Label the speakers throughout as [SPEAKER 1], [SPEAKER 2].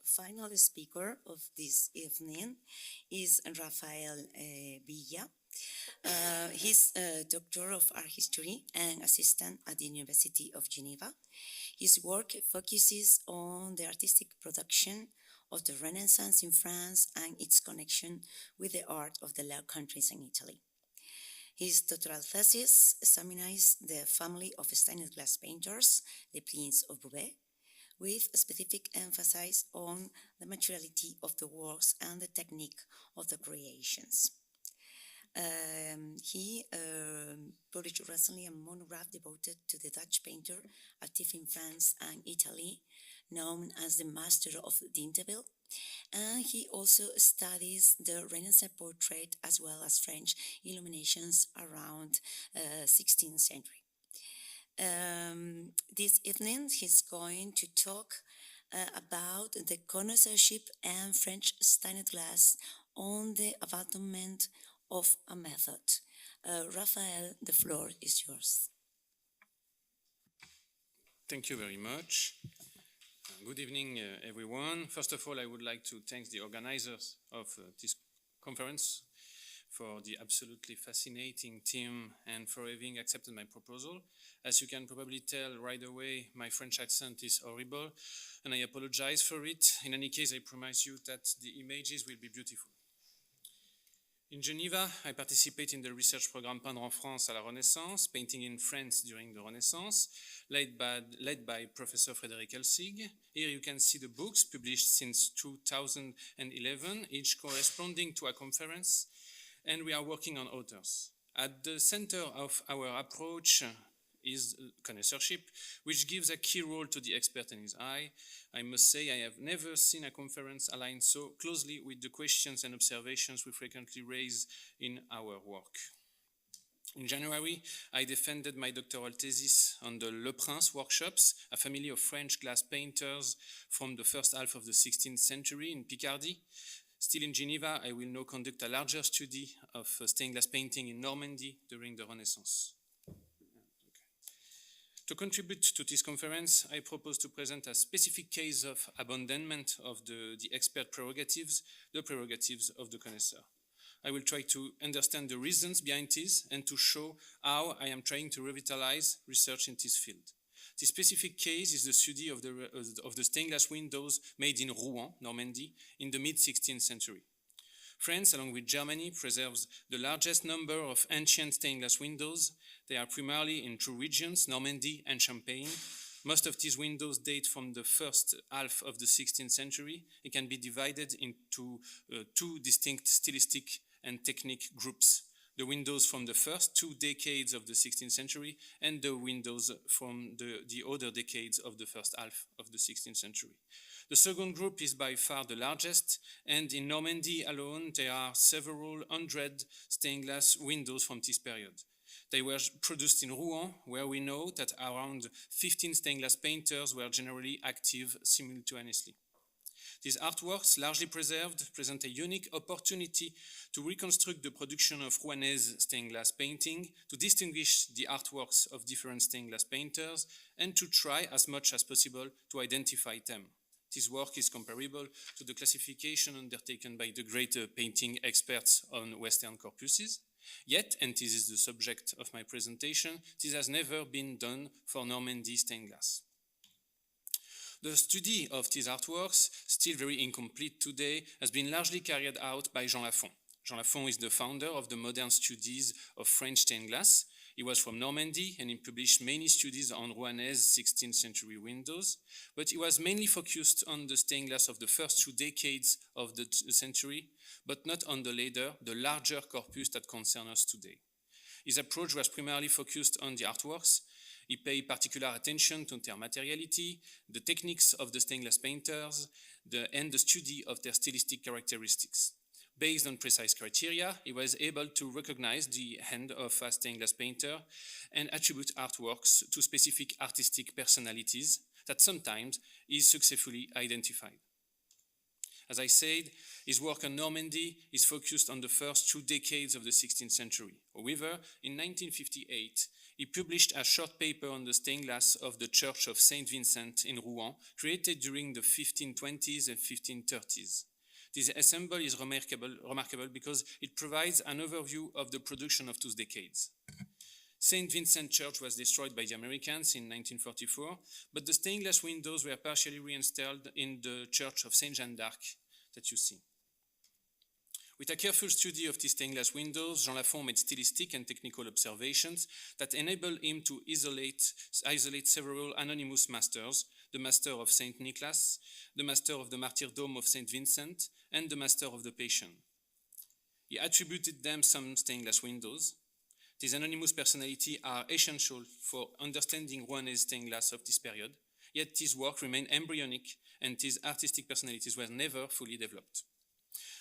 [SPEAKER 1] final speaker of this evening is Rafael Villa. He's a doctor of art history and assistant at the University of Geneva. His work focuses on the artistic production of the Renaissance in France and its connection with the art of the Low Countries in Italy. His doctoral thesis examines the family of stained glass painters, the Prince of Beauvais, with a specific emphasis on the materiality of the works and the technique of the creations. He published recently a monograph devoted to the Dutch painter active in France and Italy, known as the Master of Dinteville. And he also studies the Renaissance portrait as well as French illuminations around 16th century. This evening he's going to talk about the connoisseurship and French stained glass on the abandonment of a method. Rafael, the floor is yours.
[SPEAKER 2] Thank you very much. Good evening, everyone. First of all, I would like to thank the organizers of this conference for the absolutely fascinating theme and for having accepted my proposal. As you can probably tell right away, my French accent is horrible, and I apologize for it. In any case, I promise you that the images will be beautiful. In Geneva, I participate in the research program Peindre en France à la Renaissance, painting in France during the Renaissance, led by Professor Frédéric Elsig. Here you can see the books published since 2011, each corresponding to a conference, and we are working on authors. At the center of our approach is connoisseurship, which gives a key role to the expert and his eye. I must say I have never seen a conference aligned so closely with the questions and observations we frequently raise in our work. In January, I defended my doctoral thesis on the Le Prince workshops, a family of French glass painters from the first half of the 16th century in Picardy. Still in Geneva, I will now conduct a larger study of stained glass painting in Normandy during the Renaissance. To contribute to this conference, I propose to present a specific case of abandonment of the expert prerogatives, the prerogatives of the connoisseur. I will try to understand the reasons behind this and to show how I am trying to revitalize research in this field. This specific case is the study of the stained glass windows made in Rouen, Normandy, in the mid-16th century. France, along with Germany, preserves the largest number of ancient stained glass windows. They are primarily in two regions, Normandy and Champagne. Most of these windows date from the first half of the 16th century. It can be divided into two distinct stylistic and technique groups. The windows from the first 2 decades of the 16th century and the windows from the other decades of the first half of the 16th century. The second group is by far the largest, and in Normandy alone there are several hundred stained glass windows from this period. They were produced in Rouen, where we know that around 15 stained glass painters were generally active simultaneously. These artworks, largely preserved, present a unique opportunity to reconstruct the production of Rouennaise stained glass painting, to distinguish the artworks of different stained glass painters, and to try as much as possible to identify them. This work is comparable to the classification undertaken by the great painting experts on Western corpuses. Yet, and this is the subject of my presentation, this has never been done for Normandy stained glass. The study of these artworks, still very incomplete today, has been largely carried out by Jean Lafont. Jean Lafont is the founder of the modern studies of French stained glass. He was from Normandy and he published many studies on Rouennaise 16th century windows, but he was mainly focused on the stained glass of the first 2 decades of the century, but not on the later, the larger corpus that concerns us today. His approach was primarily focused on the artworks. He paid particular attention to their materiality, the techniques of the stained glass painters, and the study of their stylistic characteristics. Based on precise criteria, he was able to recognize the hand of a stained glass painter and attribute artworks to specific artistic personalities that sometimes is successfully identified. As I said, his work on Normandy is focused on the first 2 decades of the 16th century. However, in 1958, he published a short paper on the stained glass of the Church of Saint Vincent in Rouen, created during the 1520s and 1530s. This ensemble is remarkable because it provides an overview of the production of 2 decades. Saint Vincent Church was destroyed by the Americans in 1944, but the stained glass windows were partially reinstalled in the Church of Saint Jeanne d'Arc that you see. With a careful study of these stained glass windows, Jean Lafont made stylistic and technical observations that enabled him to isolate several anonymous masters, the Master of Saint Nicholas, the Master of the Martyrdom of Saint Vincent, and the Master of the Passion. He attributed them some stained glass windows. These anonymous personalities are essential for understanding Rouennais stained glass of this period, yet this work remained embryonic and these artistic personalities were never fully developed.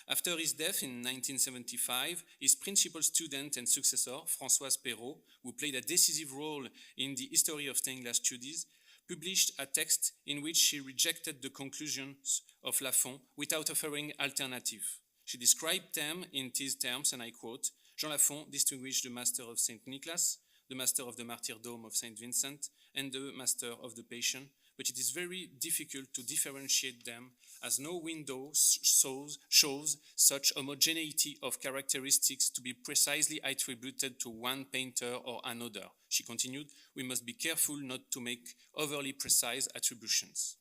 [SPEAKER 2] After his death in 1975, his principal student and successor, Françoise Perrault, who played a decisive role in the history of stained glass studies, published a text in which she rejected the conclusions of Lafont without offering alternative. She described them in these terms, and I quote, Jean Lafont distinguished the Master of Saint Nicholas, the Master of the Martyrdom of Saint Vincent, and the Master of the Passion, but it is very difficult to differentiate them as no window shows such homogeneity of characteristics to be precisely attributed to one painter or another. She continued, we must be careful not to make overly precise attributions.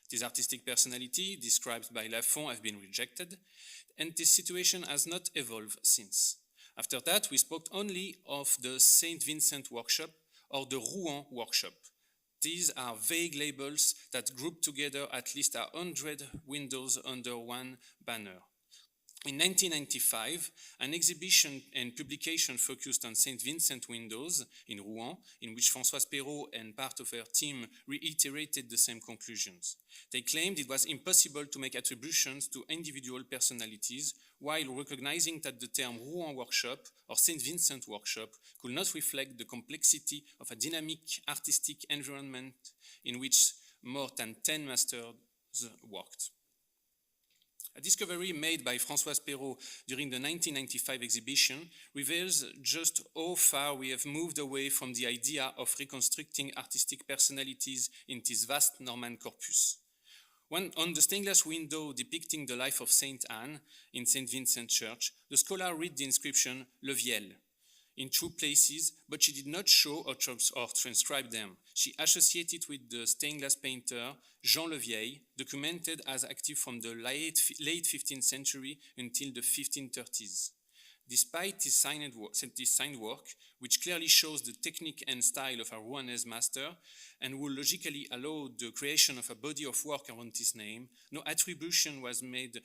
[SPEAKER 2] This artistic personality described by Lafont have been rejected, and this situation has not evolved since. After that, we spoke only of the Saint Vincent workshop or the Rouen workshop. These are vague labels that group together at least 100 windows under one banner. In 1995, an exhibition and publication focused on Saint Vincent windows in Rouen, in which Françoise Perrault and part of her team reiterated the same conclusions. They claimed it was impossible to make attributions to individual personalities, while recognizing that the term Rouen workshop or Saint Vincent workshop could not reflect the complexity of a dynamic artistic environment in which more than 10 masters worked. A discovery made by Françoise Perrault during the 1995 exhibition reveals just how far we have moved away from the idea of reconstructing artistic personalities in this vast Norman corpus. On the stained glass window depicting the life of Saint Anne in Saint Vincent Church, the scholar read the inscription Le Viel in 2 places, but she did not show or transcribe them. She associated with the stained glass painter Jean Le Vieil, documented as active from the late 15th century until the 1530s. Despite this signed work, which clearly shows the technique and style of a Rouennais master and will logically allow the creation of a body of work around his name, no attribution was made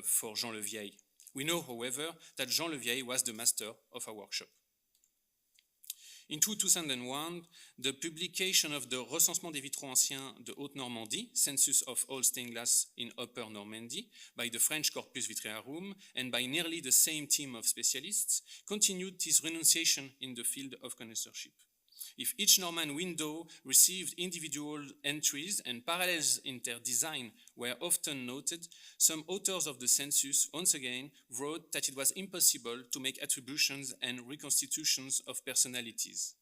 [SPEAKER 2] for Jean Le Vieil. We know, however, that Jean Le Vieil was the master of a workshop. In 2001, the publication of the Recensement des vitraux anciens de Haute-Normandie, Census of all stained glass in Upper Normandy, by the French Corpus Vitraearum and by nearly the same team of specialists, continued this renunciation in the field of connoisseurship. If each Norman window received individual entries and parallels in their design were often noted, some authors of the census once again wrote that it was impossible to make attributions and reconstitutions of personalities.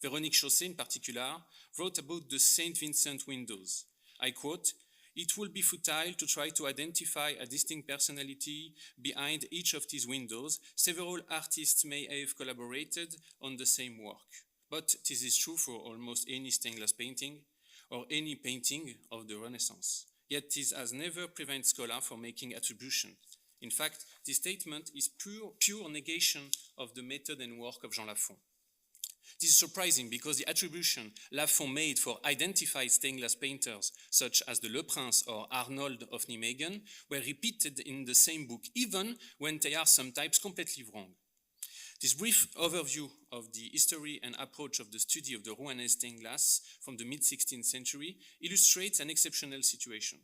[SPEAKER 2] Véronique Chaussé, in particular, wrote about the Saint Vincent windows. I quote, "It will be futile to try to identify a distinct personality behind each of these windows. Several artists may have collaborated on the same work. But this is true for almost any stained glass painting or any painting of the Renaissance. Yet this has never prevented scholars from making attribution. In fact, this statement is pure negation of the method and work of Jean Lafont. This is surprising because the attribution Lafont made for identified stained glass painters, such as the Le Prince or Arnold of Nijmegen, were repeated in the same book, even when they are sometimes completely wrong. This brief overview of the history and approach of the study of the Rouennais stained glass from the mid-16th century illustrates an exceptional situation.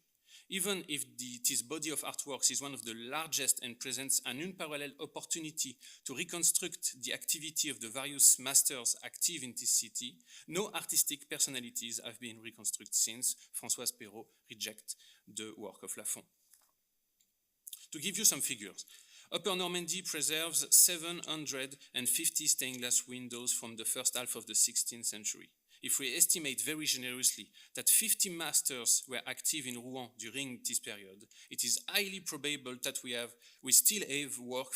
[SPEAKER 2] Even if this body of artworks is one of the largest and presents an unparalleled opportunity to reconstruct the activity of the various masters active in this city, no artistic personalities have been reconstructed since Françoise Perrault rejected the work of Lafont. To give you some figures, Upper Normandy preserves 750 stained glass windows from the first half of the 16th century. If we estimate very generously that 50 masters were active in Rouen during this period, it is highly probable that we still have work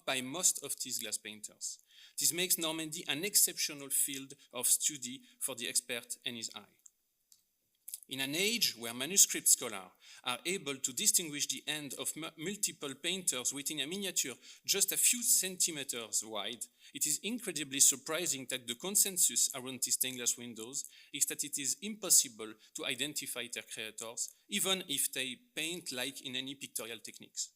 [SPEAKER 2] by most of these glass painters. This makes Normandy an exceptional field of study for the expert and his eye. In an age where manuscript scholars are able to distinguish the hand of multiple painters within a miniature just a few centimeters wide, it is incredibly surprising that the consensus around these stained glass windows is that it is impossible to identify their creators, even if they paint like in any pictorial techniques.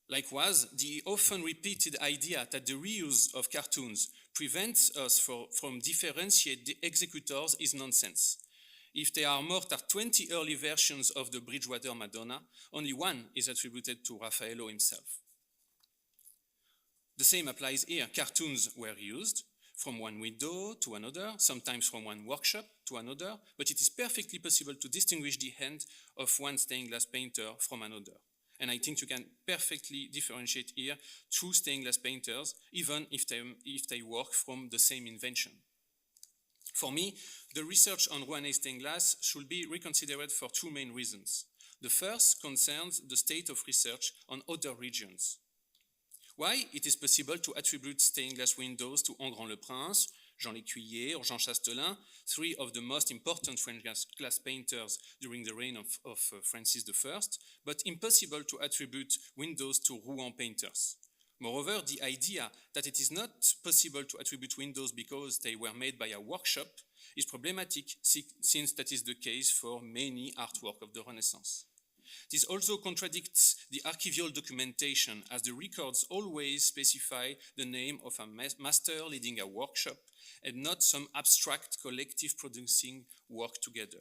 [SPEAKER 2] Likewise, the often repeated idea that the reuse of cartoons prevents us from differentiate the executors is nonsense. If there are more than 20 early versions of the Bridgewater Madonna, only one is attributed to Rafael himself. The same applies here. Cartoons were used from one window to another, sometimes from one workshop to another, but it is perfectly possible to distinguish the hand of one stained glass painter from another. And I think you can perfectly differentiate here two stained glass painters, even if they work from the same invention. For me, the research on Rouennais stained glass should be reconsidered for two main reasons. The first concerns the state of research on other regions. Why it is possible to attribute stained glass windows to Engrand-le-Prince, Jean Lécuyer, or Jean Chastelain, three of the most important French glass painters during the reign of Francis I, but impossible to attribute windows to Rouen painters. Moreover, the idea that it is not possible to attribute windows because they were made by a workshop is problematic, since that is the case for many artwork of the Renaissance. This also contradicts the archival documentation, as the records always specify the name of a master leading a workshop and not some abstract collective producing work together.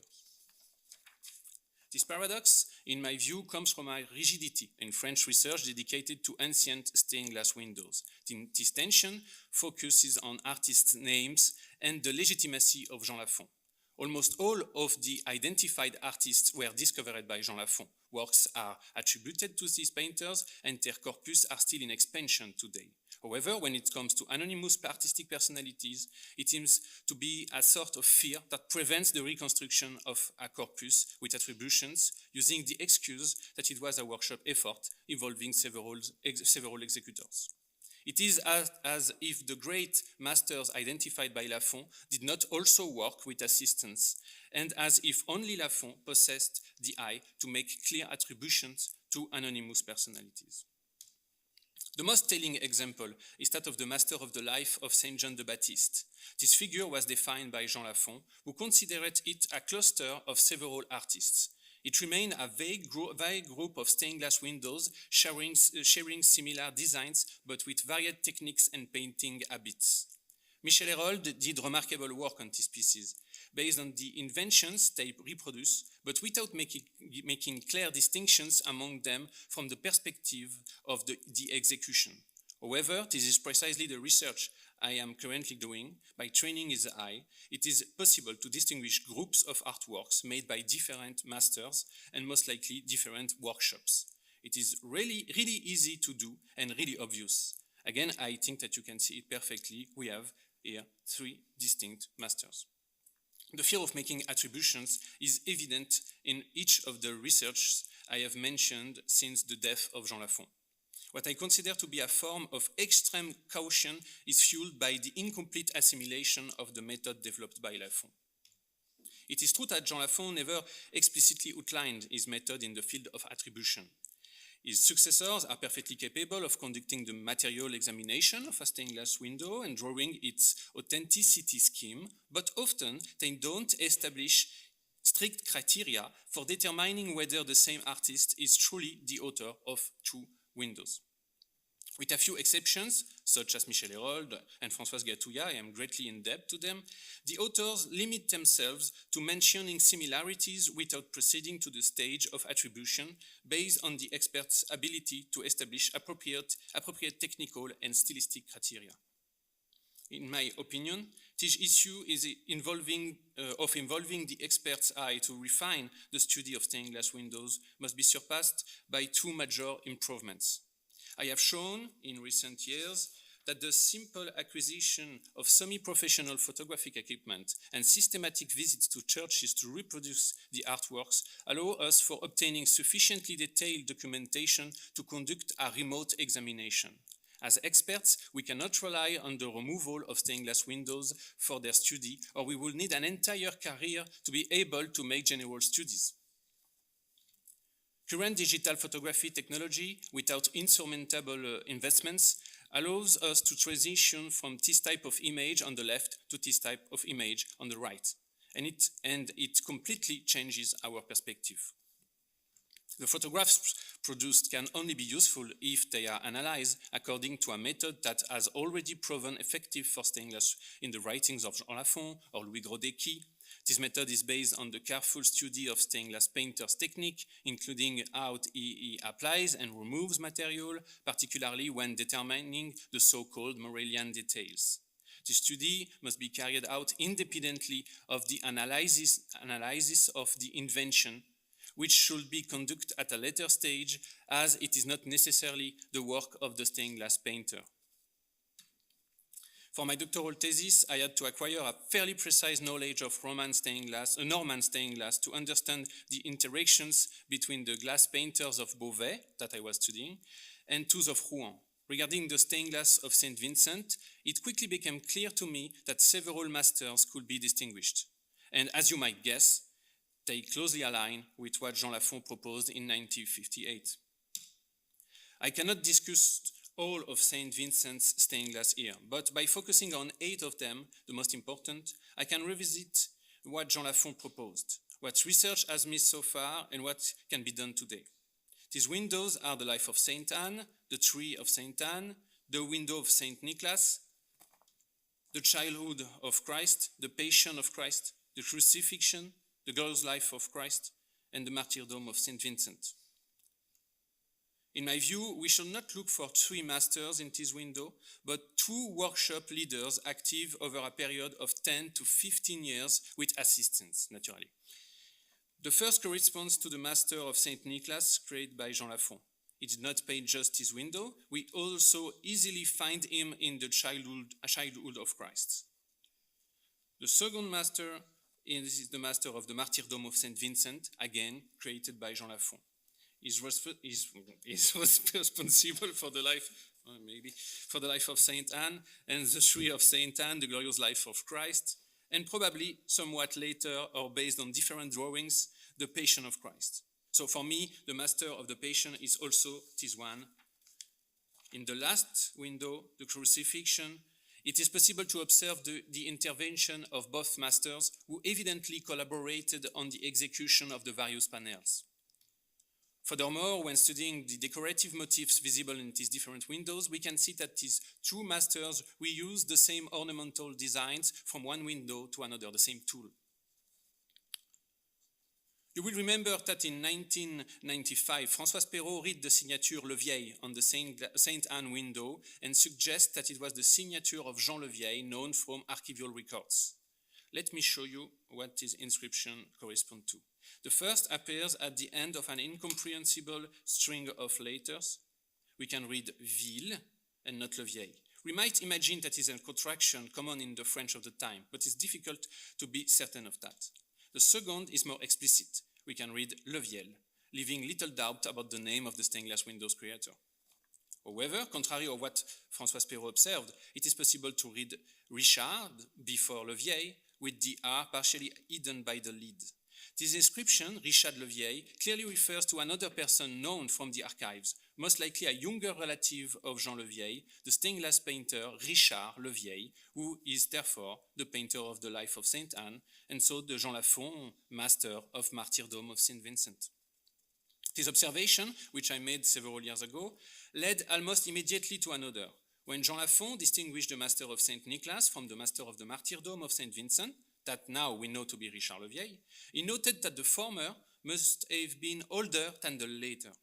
[SPEAKER 2] This paradox, in my view, comes from a rigidity in French research dedicated to ancient stained glass windows. This tension focuses on artists' names and the legitimacy of Jean Lafont. Almost all of the identified artists were discovered by Jean Lafont. Works are attributed to these painters, and their corpus are still in expansion today. However, when it comes to anonymous artistic personalities, it seems to be a sort of fear that prevents the reconstruction of a corpus with attributions, using the excuse that it was a workshop effort involving several executors. It is as if the great masters identified by Lafont did not also work with assistants, and as if only Lafont possessed the eye to make clear attributions to anonymous personalities. The most telling example is that of the Master of the Life of Saint John the Baptist. This figure was defined by Jean Lafont, who considered it a cluster of several artists. It remained a vague group of stained glass windows sharing similar designs, but with varied techniques and painting habits. Michel Herold did remarkable work on these pieces, based on the inventions they reproduce, but without making clear distinctions among them from the perspective of the execution. However, this is precisely the research I am currently doing. By training his eye, it is possible to distinguish groups of artworks made by different masters and most likely different workshops. It is really easy to do and really obvious. Again, I think that you can see it perfectly. We have here three distinct masters. The fear of making attributions is evident in each of the researches I have mentioned since the death of Jean Lafont. What I consider to be a form of extreme caution is fueled by the incomplete assimilation of the method developed by Lafont. It is true that Jean Lafont never explicitly outlined his method in the field of attribution. His successors are perfectly capable of conducting the material examination of a stained glass window and drawing its authenticity scheme, but often they don't establish strict criteria for determining whether the same artist is truly the author of two windows. With a few exceptions, such as Michel Herold and Françoise Gatouillat, I am greatly in debt to them, the authors limit themselves to mentioning similarities without proceeding to the stage of attribution based on the expert's ability to establish appropriate technical and stylistic criteria. In my opinion, This issue is involving the expert's eye to refine the study of stained glass windows must be surpassed by two major improvements. I have shown in recent years that the simple acquisition of semi-professional photographic equipment and systematic visits to churches to reproduce the artworks allow us for obtaining sufficiently detailed documentation to conduct a remote examination. As experts, we cannot rely on the removal of stained glass windows for their study, or we will need an entire career to be able to make general studies. Current digital photography technology, without insurmountable investments, allows us to transition from this type of image on the left to this type of image on the right. And it completely changes our perspective. The photographs produced can only be useful if they are analyzed according to a method that has already proven effective for stained glass in the writings of Jean Lafon or Louis Gros-Decky. This method is based on the careful study of stained glass painter's technique, including how he applies and removes material, particularly when determining the so-called Morellian details. The study must be carried out independently of the analysis of the invention, which should be conducted at a later stage, as it is not necessarily the work of the stained glass painter. For my doctoral thesis, I had to acquire a fairly precise knowledge of Norman stained glass to understand the interactions between the glass painters of Beauvais, that I was studying, and those of Rouen. Regarding the stained glass of St. Vincent, it quickly became clear to me that several masters could be distinguished. And as you might guess, they closely align with what Jean Lafon proposed in 1958. I cannot discuss all of St. Vincent's stained glass here, but by focusing on 8 of them, the most important, I can revisit what Jean Lafon proposed, what research has missed so far, and what can be done today. These windows are the life of Saint Anne, the tree of Saint Anne, the window of Saint Nicholas, the childhood of Christ, the passion of Christ, the crucifixion, the glorious life of Christ, and the martyrdom of St. Vincent. In my view, we should not look for 3 masters in this window, but 2 workshop leaders active over a period of 10 to 15 years with assistants, naturally. The first corresponds to the master of St. Nicholas, created by Jean Lafon. He did not paint just his window, we also easily find him in the childhood of Christ. The second master is the master of the martyrdom of St. Vincent, again created by Jean Lafon. Is responsible for the life of Saint Anne and the tree of Saint Anne, the glorious life of Christ, and probably somewhat later, or based on different drawings, the Passion of Christ. So for me, the master of the Passion is also this one. In the last window, the crucifixion, it is possible to observe the intervention of both masters who evidently collaborated on the execution of the various panels. Furthermore, when studying the decorative motifs visible in these different windows, we can see that these 2 masters reuse the same ornamental designs from one window to another, the same tool. You will remember that in 1995, François Perrault read the signature Le Vieil on the Saint Anne window and suggests that it was the signature of Jean Le Vieil, known from archival records. Let me show you what this inscription corresponds to. The first appears at the end of an incomprehensible string of letters. We can read Ville and not Le Vieil. We might imagine that is a contraction common in the French of the time, but it's difficult to be certain of that. The second is more explicit. We can read Le Viel, leaving little doubt about the name of the stained glass windows creator. However, contrary to what François Perrault observed, it is possible to read Richard before Le Vieil with the R partially hidden by the lead. This inscription, Richard Le Vieil, clearly refers to another person known from the archives, most likely a younger relative of Jean Le Vieil, the stained glass painter Richard Le Vieil, who is therefore the painter of the life of Saint Anne, and so the Jean Lafon master of martyrdom of St. Vincent. This observation, which I made several years ago, led almost immediately to another. When Jean Lafon distinguished the master of St. Nicholas from the master of the martyrdom of St. Vincent, that now we know to be Richard Le Vieil, he noted that the former must have been older than the later.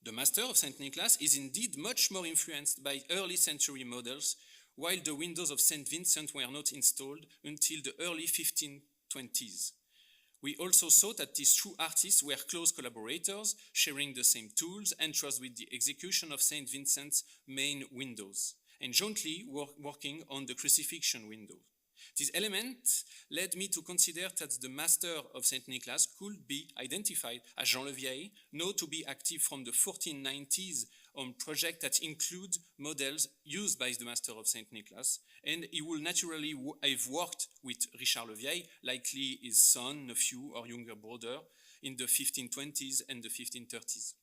[SPEAKER 2] The master of St. Nicholas is indeed much more influenced by early century models while the windows of St. Vincent were not installed until the early 1520s. We also saw that these two artists were close collaborators, sharing the same tools and trust with the execution of St. Vincent's main windows, and jointly working on the crucifixion window. This element led me to consider that the master of St. Nicholas could be identified as Jean Le Vieil, known to be active from the 1490s on projects that include models used by the master of St. Nicholas, and he would naturally have worked with Richard Le Vieil, likely his son, nephew, or younger brother, in the 1520s and the 1530s.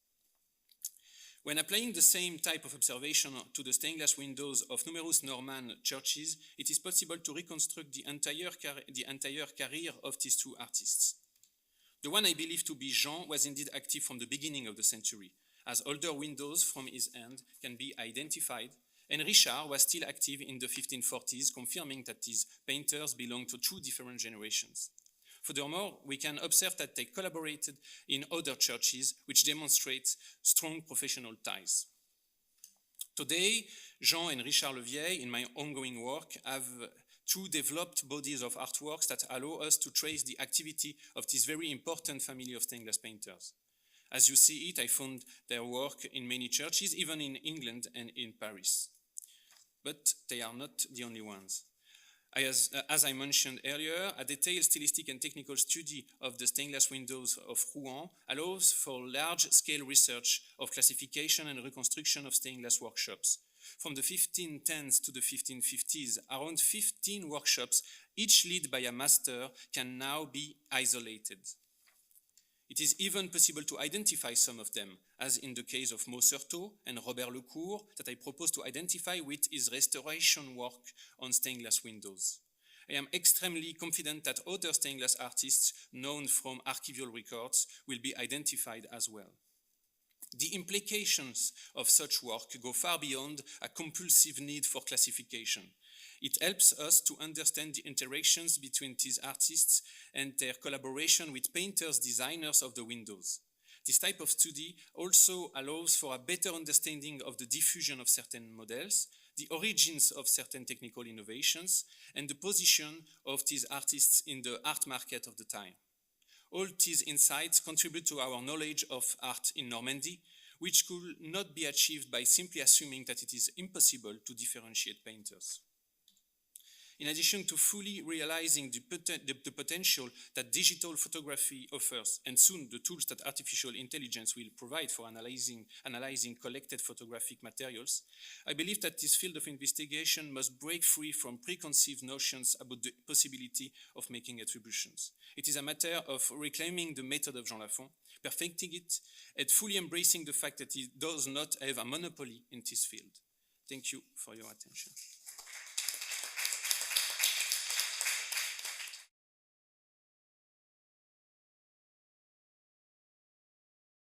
[SPEAKER 2] When applying the same type of observation to the stained glass windows of numerous Norman churches, it is possible to reconstruct the entire career of these two artists. The one I believe to be Jean was indeed active from the beginning of the century, as older windows from his end can be identified, and Richard was still active in the 1540s, confirming that these painters belong to two different generations. Furthermore, we can observe that they collaborated in other churches, which demonstrates strong professional ties. Today, Jean and Richard Le Vieil, in my ongoing work, have two developed bodies of artworks that allow us to trace the activity of this very important family of stained glass painters. As you see it, I found their work in many churches, even in England and in Paris. But they are not the only ones. As I mentioned earlier, a detailed stylistic and technical study of the stained glass windows of Rouen allows for large-scale research of classification and reconstruction of stained glass workshops. From the 1510s to the 1550s, around 15 workshops, each led by a master, can now be isolated. It is even possible to identify some of them, as in the case of Maucerteau and Robert Lecourt, that I propose to identify with his restoration work on stained glass windows. I am extremely confident that other stained glass artists known from archival records will be identified as well. The implications of such work go far beyond a compulsive need for classification. It helps us to understand the interactions between these artists and their collaboration with painters, designers of the windows. This type of study also allows for a better understanding of the diffusion of certain models, the origins of certain technical innovations, and the position of these artists in the art market of the time. All these insights contribute to our knowledge of art in Normandy, which could not be achieved by simply assuming that it is impossible to differentiate painters. In addition to fully realizing the potential that digital photography offers, and soon the tools that artificial intelligence will provide for analyzing collected photographic materials, I believe that this field of investigation must break free from preconceived notions about the possibility of making attributions. It is a matter of reclaiming the method of Jean Lafont, perfecting it, and fully embracing the fact that it does not have a monopoly in this field. Thank you for your attention.